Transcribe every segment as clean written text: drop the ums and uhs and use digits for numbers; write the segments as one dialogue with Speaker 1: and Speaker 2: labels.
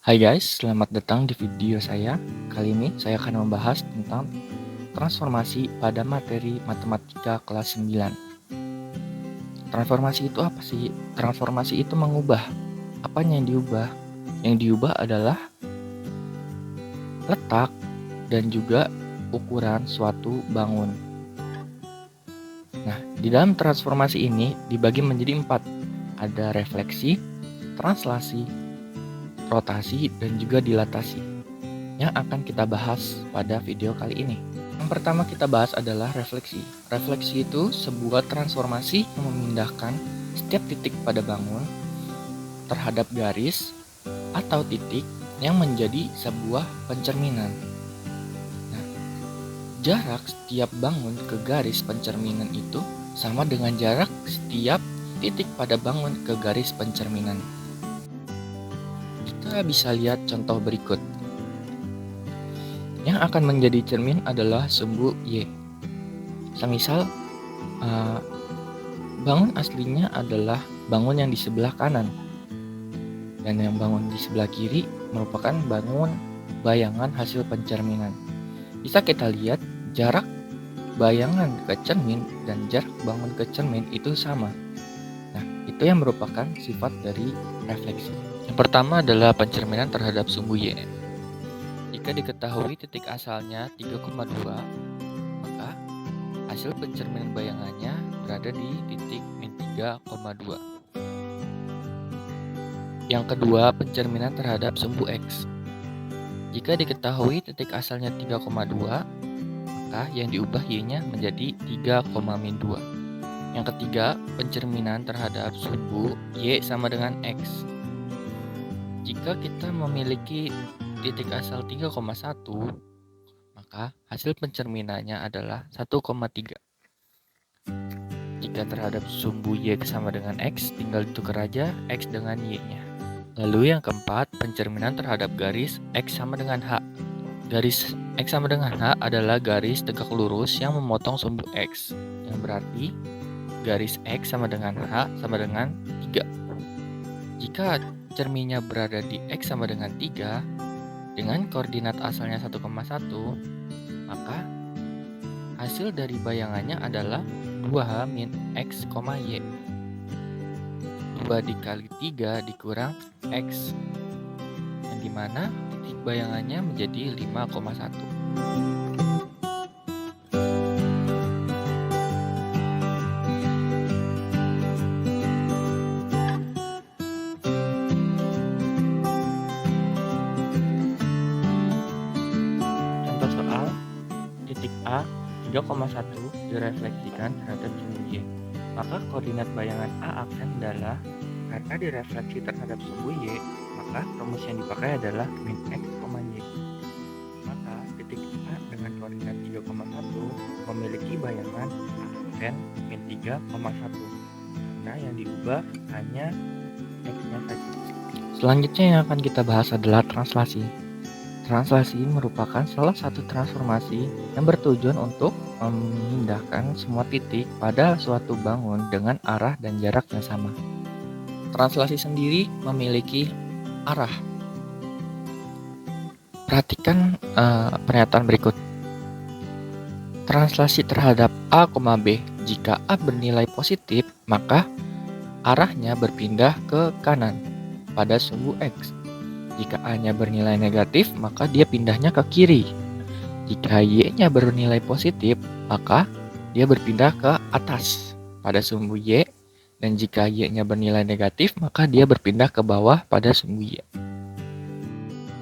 Speaker 1: Hai guys, selamat datang di video saya. Kali ini saya akan membahas tentang transformasi pada materi matematika kelas 9. Transformasi itu apa sih? Transformasi itu mengubah. Apanya yang diubah? Yang diubah adalah letak dan juga ukuran suatu bangun. Nah, di dalam transformasi ini dibagi menjadi 4. Ada refleksi, translasi, rotasi, dan juga dilatasi yang akan kita bahas pada video kali ini. Yang pertama kita bahas adalah refleksi. Refleksi itu sebuah transformasi yang memindahkan setiap titik pada bangun terhadap garis atau titik yang menjadi sebuah pencerminan. Nah, jarak setiap bangun ke garis pencerminan itu sama dengan jarak setiap titik pada bangun ke garis pencerminan. Kita bisa lihat contoh berikut. Yang akan menjadi cermin adalah sumbu Y. Semisal bangun aslinya adalah bangun yang di sebelah kanan, dan yang bangun di sebelah kiri merupakan bangun bayangan hasil pencerminan. Bisa kita lihat jarak bayangan ke cermin dan jarak bangun ke cermin itu sama. Nah, itu yang merupakan sifat dari refleksi. Yang pertama adalah pencerminan terhadap sumbu Y. Jika diketahui titik asalnya 3,2, maka hasil pencerminan bayangannya berada di titik min 3,2. Yang kedua, pencerminan terhadap sumbu X. Jika diketahui titik asalnya 3,2, maka yang diubah Y-nya menjadi 3,-2. Yang ketiga, pencerminan terhadap sumbu Y sama dengan X. Jika kita memiliki titik asal 3,1, maka hasil pencerminannya adalah 1,3. Jika terhadap sumbu Y sama dengan X, tinggal ditukar aja X dengan Y-nya. Lalu yang keempat, pencerminan terhadap garis X sama dengan H. Garis X sama dengan H adalah garis tegak lurus yang memotong sumbu X, yang berarti garis X sama dengan H sama dengan 3. Jika cerminnya berada di X sama dengan 3, dengan koordinat asalnya 1,1, maka hasil dari bayangannya adalah 2H min X, Y. 2 dikali 3 dikurang X, yang dimana titik bayangannya menjadi 5,1. Contoh soal, titik A 3,1 direfleksikan terhadap sumbu Y. Maka koordinat bayangan A aksen adalah, karena direfleksi terhadap sumbu Y, maka rumus yang dipakai adalah min X, Y. Maka titik A dengan koordinat 3,1 memiliki bayangan A aksen min 3,1, karena yang diubah hanya X-nya saja. Selanjutnya yang akan kita bahas adalah translasi. Translasi merupakan salah satu transformasi yang bertujuan untuk memindahkan semua titik pada suatu bangun dengan arah dan jarak yang sama. Translasi sendiri memiliki arah. Perhatikan pernyataan berikut. Translasi terhadap A, B. Jika A bernilai positif, maka arahnya berpindah ke kanan pada sumbu X. Jika A-nya bernilai negatif, maka dia pindahnya ke kiri. Jika Y-nya bernilai positif, maka dia berpindah ke atas pada sumbu Y. Dan jika Y-nya bernilai negatif, maka dia berpindah ke bawah pada sumbu Y.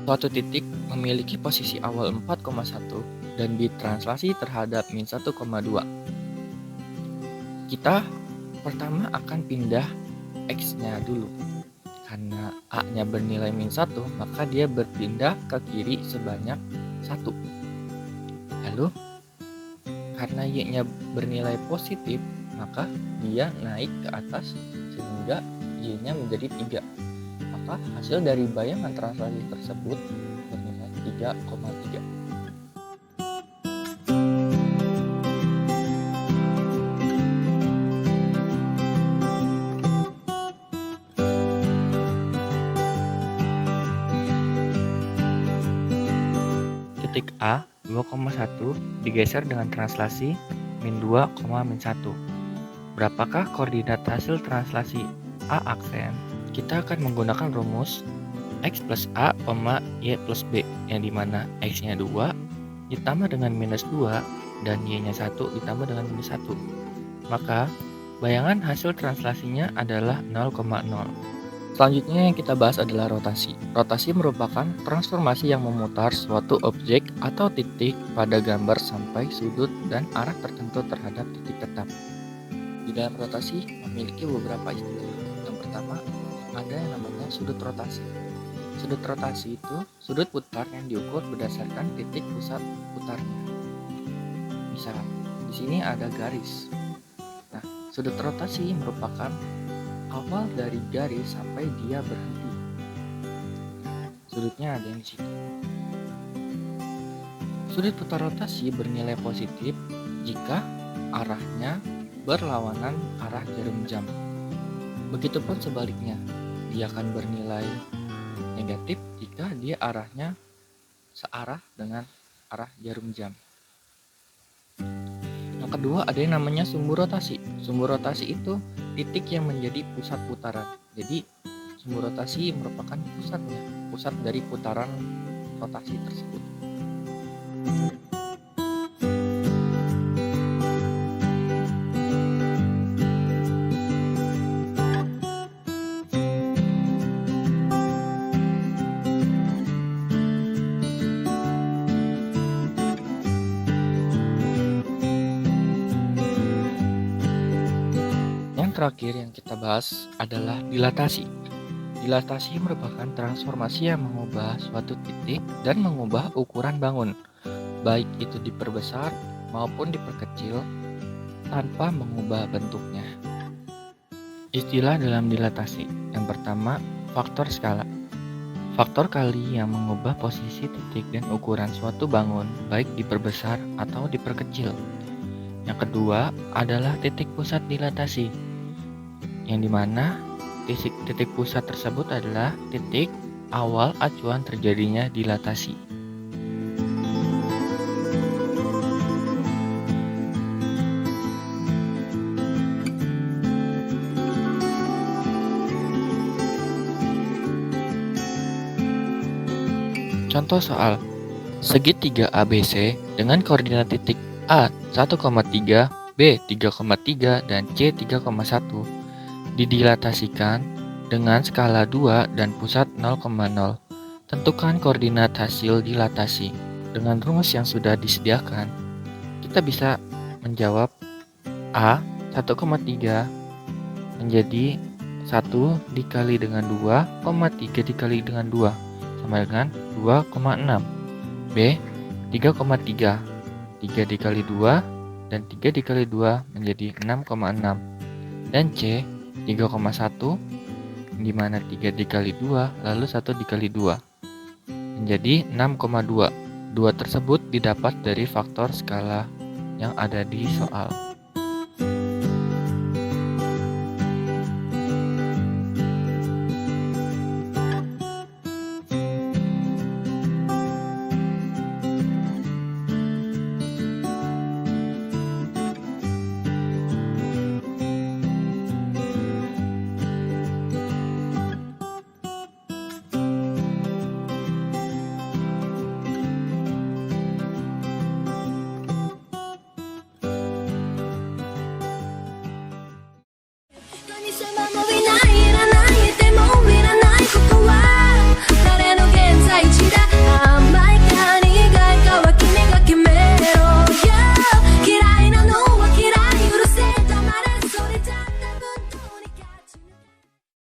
Speaker 1: Suatu titik memiliki posisi awal 4,1 dan ditranslasi terhadap min 1,2. Kita pertama akan pindah X-nya dulu. Karena A-nya bernilai min 1, maka dia berpindah ke kiri sebanyak 1. Lalu, karena Y-nya bernilai positif, maka dia naik ke atas sehingga Y-nya menjadi 3. Maka hasil dari bayangan translasi tersebut bernilai 3,3. titik A 2,1 digeser dengan translasi min 2, min 1. Berapakah koordinat hasil translasi A aksen? Kita akan menggunakan rumus X plus A, Y plus B, yang dimana X-nya 2 ditambah dengan minus 2 dan Y-nya 1 ditambah dengan minus 1. Maka bayangan hasil translasinya adalah 0,0. Selanjutnya yang kita bahas adalah rotasi. Rotasi merupakan transformasi yang memutar suatu objek atau titik pada gambar sampai sudut dan arah tertentu terhadap titik tetap. Di dalam rotasi memiliki beberapa istilah. Yang pertama, ada yang namanya sudut rotasi. Sudut rotasi itu sudut putar yang diukur berdasarkan titik pusat putarnya. Misal, di sini ada garis. Nah, sudut rotasi merupakan awal dari garis sampai dia berhenti. Sudutnya ada yang di situ. Sudut putar rotasi bernilai positif jika arahnya berlawanan arah jarum jam. Begitupun sebaliknya, dia akan bernilai negatif jika dia arahnya searah dengan arah jarum jam. Yang kedua ada yang namanya sumbu rotasi. Sumbu rotasi itu titik yang menjadi pusat putaran. Jadi sumbu rotasi merupakan pusat dari putaran rotasi tersebut. Terakhir yang kita bahas adalah dilatasi. Dilatasi merupakan transformasi yang mengubah suatu titik dan mengubah ukuran bangun, baik itu diperbesar maupun diperkecil tanpa mengubah bentuknya. Istilah dalam dilatasi. Yang pertama, faktor skala. Faktor kali yang mengubah posisi titik dan ukuran suatu bangun, baik diperbesar atau diperkecil. Yang kedua adalah titik pusat dilatasi, yang dimana titik pusat tersebut adalah titik awal acuan terjadinya dilatasi. Contoh soal, segitiga ABC dengan koordinat titik A 1,3, B 3,3, dan C 3,1 didilatasikan dengan skala 2 dan pusat 0,0. Tentukan koordinat hasil dilatasi. Dengan rumus yang sudah disediakan, kita bisa menjawab A 1,3 menjadi 1 dikali dengan 2, 3 dikali dengan 2 sama dengan 2,6. B 3,3, 3 dikali 2 dan 3 dikali 2 menjadi 6,6. Dan C 3,1, di mana 3 dikali 2 lalu 1 dikali 2 menjadi 6,2. 2 tersebut didapat dari faktor skala yang ada di soal.